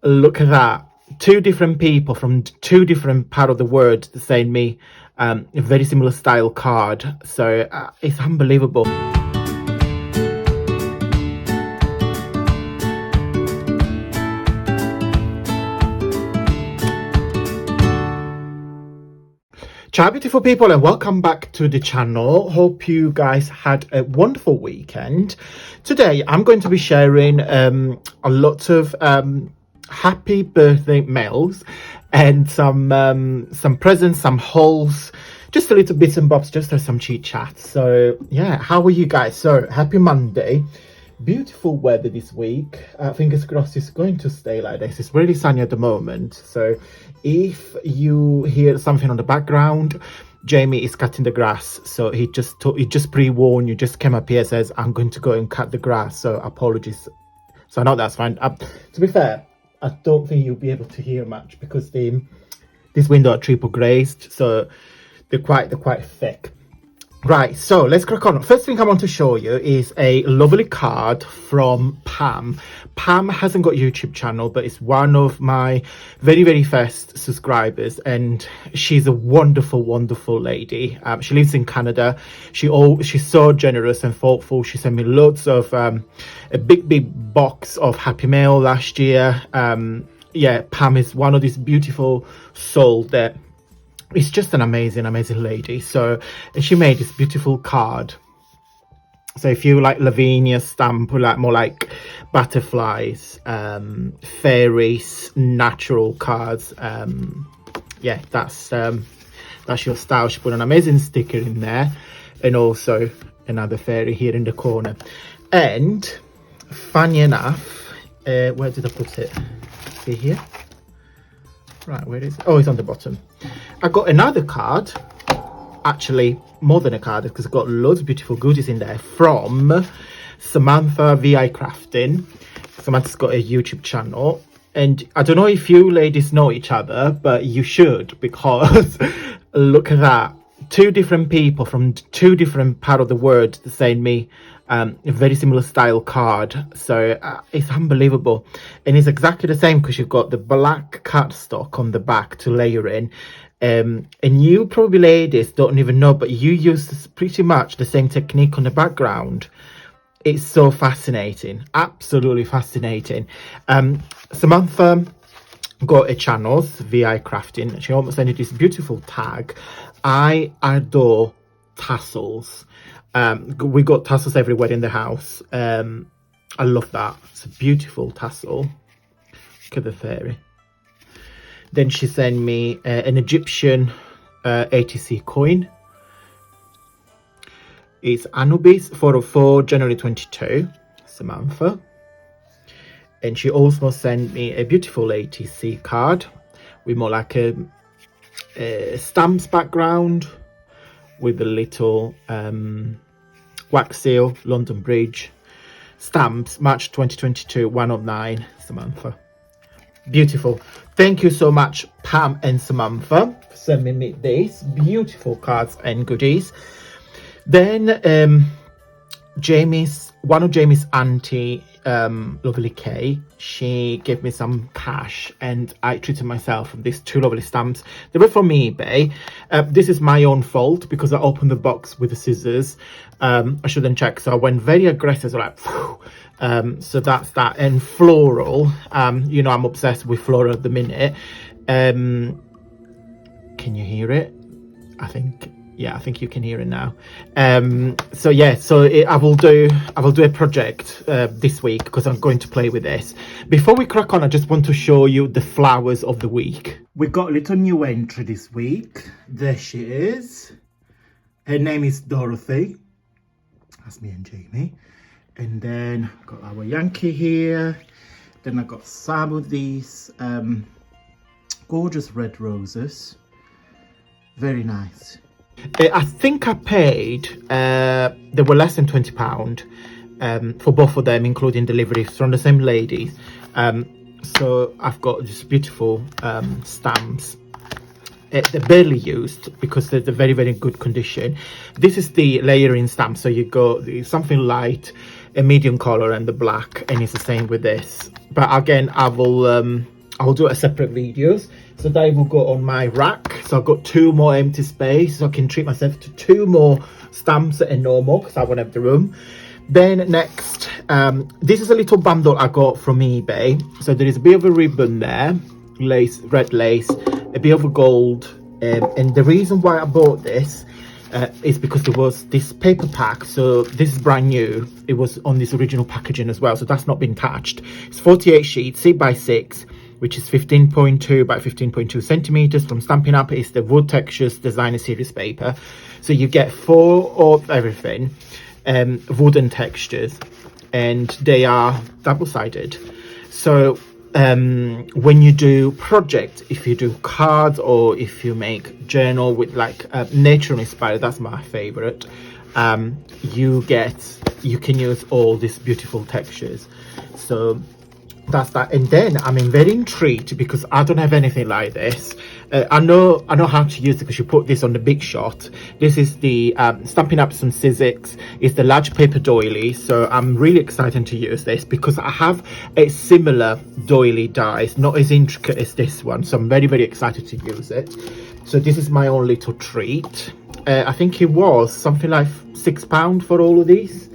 Look at that. Two different people from two different part of the world send me a very similar style card. So it's unbelievable. Ciao beautiful people, and welcome back to the channel. Hope you guys had a wonderful weekend. Today I'm going to be sharing a lot of happy birthday mails and some presents, some hauls, just a little bits and bobs, just for some chit chat. So yeah, how are you guys? So happy Monday. Beautiful weather this week. Fingers crossed it's going to stay like this. It's really sunny at the moment, so if you hear something on the background, Jamie is cutting the grass. So he just pre-warned you, just came up here, says I'm going to go and cut the grass, so apologies. So I know that's fine. To be fair, I don't think you'll be able to hear much because this window are triple glazed, so they're quite thick. Right, so let's crack on. First thing I want to show you is a lovely card from Pam. Pam hasn't got a YouTube channel, but it's one of my very first subscribers, and she's a wonderful lady. She lives in Canada. She's so generous and thoughtful. She sent me loads of a big box of Happy Mail last year. Yeah, Pam is one of these beautiful souls that it's just an amazing lady. So she made this beautiful card. So if you like Lavinia stamp, or like more like butterflies, fairies, natural cards, yeah, that's your style. She put an amazing sticker in there, and also another fairy here in the corner. And funny enough, where did I put it? See here? Right, where is it? Oh, it's on the bottom. I got another card, actually more than a card, because I've got loads of beautiful goodies in there from Samantha VI Crafting. Samantha's got a YouTube channel, and I don't know if you ladies know each other, but you should, because look at that. Two different people from two different part of the world send me a very similar style card. So it's unbelievable, and it's exactly the same because you've got the black cardstock on the back to layer in, and you probably ladies don't even know, but you use pretty much the same technique on the background. It's so fascinating, absolutely fascinating. Samantha got a channel, VI Crafting. She almost sent this beautiful tag. I adore tassels. We got tassels everywhere in the house. I love that. It's a beautiful tassel. Look at the fairy. Then she sent me an Egyptian ATC coin. It's Anubis 404 January 22, Samantha. And she also sent me a beautiful ATC card with more like a stamps background with a little wax seal, London Bridge stamps, March 2022, 109, Samantha. Beautiful. Thank you so much, Pam and Samantha, for sending me these beautiful cards and goodies. Then one of Jamie's auntie, lovely Kay, she gave me some cash, and I treated myself with these two lovely stamps. They were from eBay. This is my own fault because I opened the box with the scissors. I shouldn't check, so I went very aggressive, like so that's that. And floral, you know, I'm obsessed with floral at the minute. Can you hear it? I think you can hear it now. So yeah, so I will do a project this week because I'm going to play with this. Before we crack on, I just want to show you the flowers of the week. We got a little new entry this week. There she is. Her name is Dorothy. That's me and Jamie. And then got our Yankee here. Then I got some of these gorgeous red roses. Very nice. I think I paid, they were less than £20 for both of them, including delivery, from the same lady. So I've got just beautiful stamps. They're barely used because they're very good condition. This is the layering stamp, so you go something light, a medium color and the black, and it's the same with this. But again, I will do a separate videos. So they will go on my rack. So I've got 2 more empty space, so I can treat myself to 2 more stamps and no more, because I won't have the room. Then next, this is a little bundle I got from eBay. So there is a bit of a ribbon there, lace, red lace, a bit of a gold, and the reason why I bought this is because there was this paper pack. So this is brand new. It was on this original packaging as well, so that's not been touched. It's 48 sheets, 6 by 6, which is 15.2 by 15.2 centimeters. From Stampin' Up, it's the Wood Textures Designer Series paper. So you get 4 of everything, wooden textures, and they are double-sided. So when you do project, if you do cards or if you make journal with like nature inspired, that's my favorite, you can use all these beautiful textures. So that's that. And then I'm very intrigued because I don't have anything like this. I know how to use it, because you put this on the Big Shot. This is the Stampin' Up some Sizzix. It's the large paper doily, so I'm really excited to use this because I have a similar doily dies, not as intricate as this one, so I'm very, very excited to use it. So this is my own little treat. I think it was something like £6 for all of these,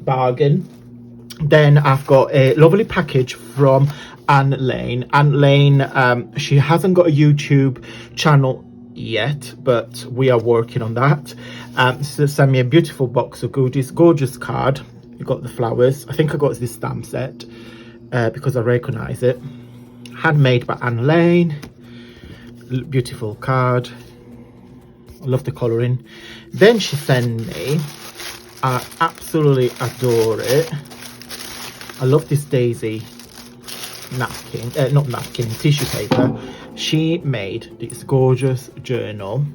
bargain. Then I've got a lovely package from Anne Lane. Anne Lane, she hasn't got a YouTube channel yet, but we are working on that. So send me a beautiful box of goodies, gorgeous card. You got the flowers. I think I got this stamp set because I recognize it. Handmade by Anne Lane. Beautiful card. I love the colouring. Then she sent me, I absolutely adore it, I love this daisy napkin, not napkin, tissue paper. She made this gorgeous journal,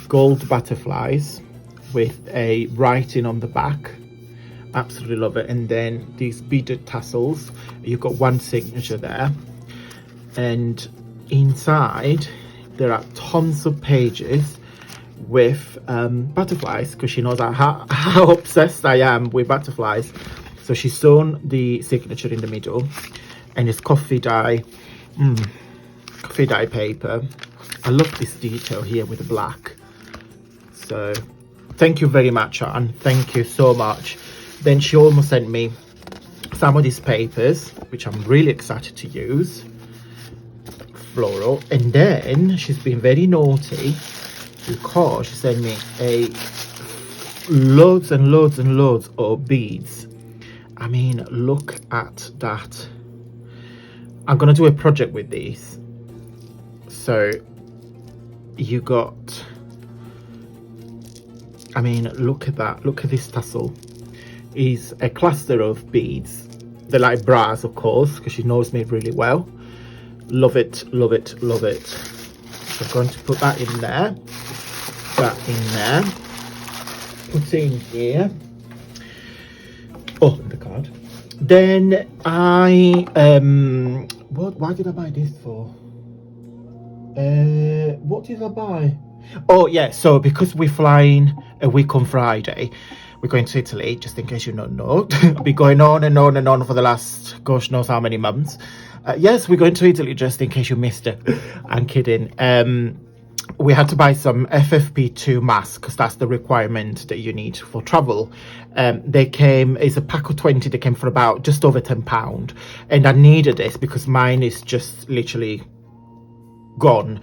gold butterflies with a writing on the back. Absolutely love it. And then these beaded tassels. You've got one signature there, and inside there are tons of pages with butterflies, because she knows how obsessed I am with butterflies. So she's sewn the signature in the middle, and it's coffee dye paper. I love this detail here with the black. So thank you very much, Anne. Thank you so much. Then she almost sent me some of these papers, which I'm really excited to use. Floral. And then she's been very naughty because she sent me loads and loads and loads of beads. I mean, look at that. I'm gonna do a project with these. So you got, I mean, look at that. Look at this tassel. Is a cluster of beads. They're like bras, of course, because she knows me really well. Love it, love it, love it. So I'm going to put that in there. That in there. Put it in here. Oh, the card. Then I why did I buy this for? What did I buy? Oh yeah, so because we're flying a week on Friday, we're going to Italy, just in case you don't know. I've been going on and on and on for the last gosh knows how many months. Yes, we're going to Italy, just in case you missed it. I'm kidding. We had to buy some FFP2 masks, because that's the requirement that you need for travel. They came, it's a pack of 20, they came for about just over £10, and I needed this because mine is just literally gone.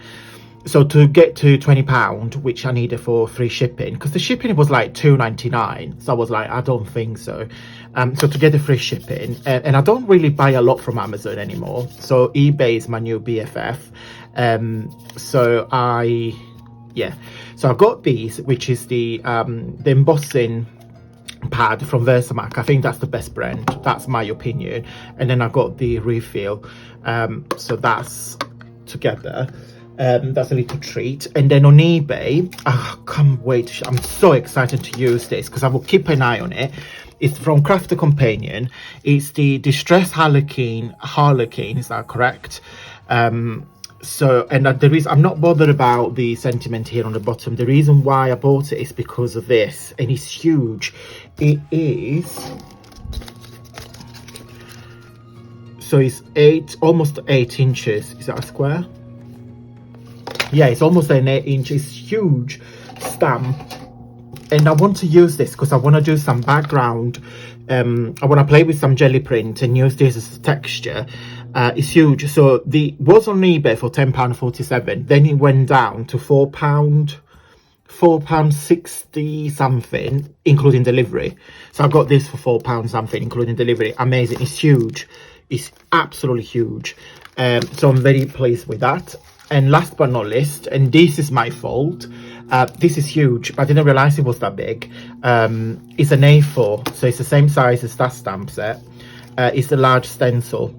So to get to £20, which I needed for free shipping, because the shipping was like £2.99, so I was like, I don't think so. So to get the free shipping, and I don't really buy a lot from Amazon anymore, so eBay is my new BFF. So I got these, which is the embossing pad from Versamac. I think that's the best brand, that's my opinion. And then I got the refill, so that's together. That's a little treat. And then on eBay, I can't wait, I'm so excited to use this because I will keep an eye on it. It's from Crafter Companion. It's the Distress Harlequin, is that correct? So, and the reason I'm not bothered about the sentiment here on the bottom, the reason why I bought it is because of this, and it's huge. It is so it's almost 8 inches. Is that a square? Yeah, it's almost an 8 inch. It's huge stamp, and I want to use this because I want to do some background. I want to play with some jelly print and use this as a texture. It's huge. So the was on eBay for £10.47, then it went down to £4.60 something, including delivery. So I got this for £4 something, including delivery. Amazing. It's huge. It's absolutely huge. So I'm very pleased with that. And last but not least, and this is my fault, this is huge, but I didn't realize it was that big. It's an A4, so it's the same size as that stamp set. It's a large stencil.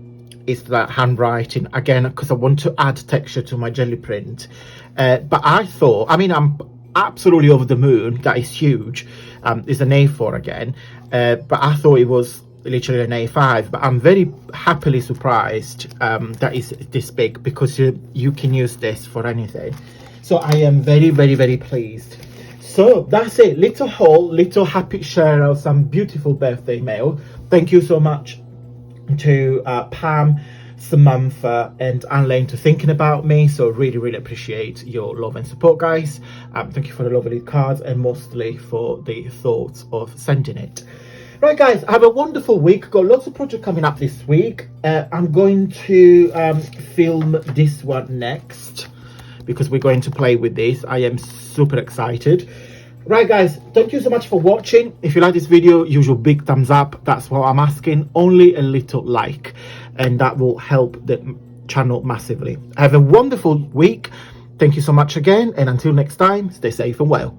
It's that handwriting again, because I want to add texture to my jelly print. But I thought, I mean, I'm absolutely over the moon that it's huge. It's an A4 again, but I thought it was literally an A5, but I'm very happily surprised that it's this big, because you can use this for anything. So I am very, very, very pleased. So that's it, little haul, little happy share of some beautiful birthday mail. Thank you so much to Pam, Samantha and Anne-Lane for thinking about me. So really, really appreciate your love and support, guys. Thank you for the lovely cards, and mostly for the thoughts of sending it. Right, guys, have a wonderful week. Got lots of projects coming up this week. I'm going to film this one next, because we're going to play with this. I am super excited. Right, guys, thank you so much for watching. If you like this video, usual big thumbs up. That's what I'm asking. Only a little like, and that will help the channel massively. Have a wonderful week. Thank you so much again, and until next time, stay safe and well.